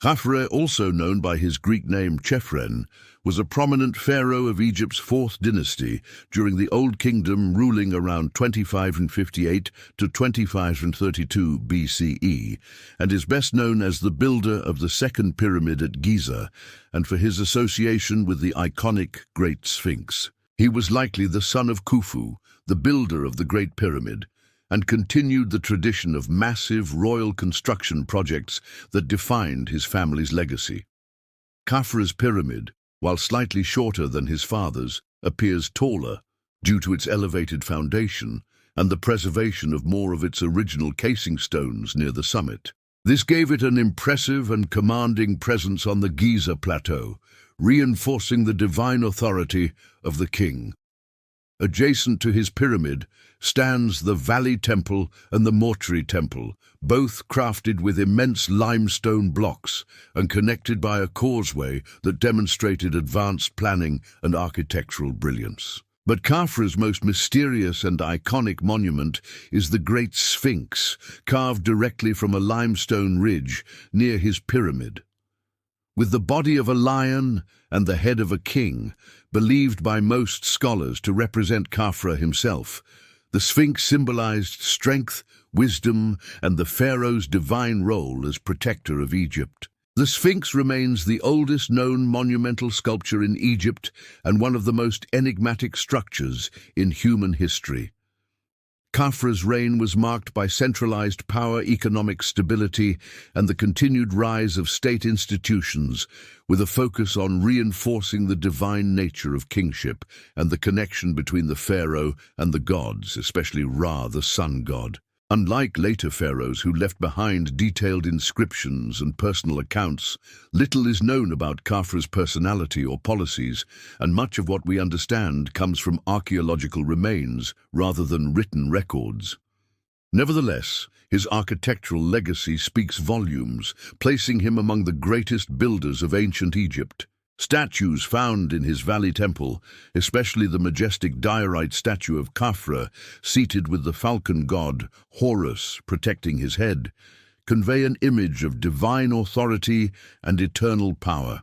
Khafre, also known by his Greek name Chephren, was a prominent pharaoh of Egypt's fourth dynasty during the Old Kingdom, ruling around 2558 to 2532 BCE, and is best known as the builder of the second pyramid at Giza and for his association with the iconic Great Sphinx. He was likely the son of Khufu, the builder of the Great Pyramid, and continued the tradition of massive royal construction projects that defined his family's legacy. Khafre's pyramid, while slightly shorter than his father's, appears taller due to its elevated foundation and the preservation of more of its original casing stones near the summit. This gave it an impressive and commanding presence on the Giza Plateau, reinforcing the divine authority of the king. Adjacent to his pyramid stands the Valley Temple and the Mortuary Temple, both crafted with immense limestone blocks and connected by a causeway that demonstrated advanced planning and architectural brilliance. But Khafre's most mysterious and iconic monument is the Great Sphinx, carved directly from a limestone ridge near his pyramid. With the body of a lion and the head of a king, believed by most scholars to represent Khafre himself, the Sphinx symbolized strength, wisdom, and the pharaoh's divine role as protector of Egypt. The Sphinx remains the oldest known monumental sculpture in Egypt and one of the most enigmatic structures in human history. Khafre's reign was marked by centralized power, economic stability, and the continued rise of state institutions, with a focus on reinforcing the divine nature of kingship and the connection between the pharaoh and the gods, especially Ra, the sun god. Unlike later pharaohs who left behind detailed inscriptions and personal accounts, little is known about Khafre's personality or policies, and much of what we understand comes from archaeological remains rather than written records. Nevertheless, his architectural legacy speaks volumes, placing him among the greatest builders of ancient Egypt. Statues found in his Valley Temple, especially the majestic diorite statue of Khafre, seated with the falcon god Horus protecting his head, convey an image of divine authority and eternal power.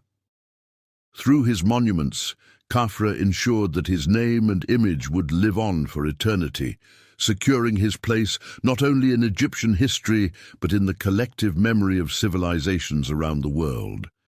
Through his monuments, Khafre ensured that his name and image would live on for eternity, securing his place not only in Egyptian history but in the collective memory of civilizations around the world.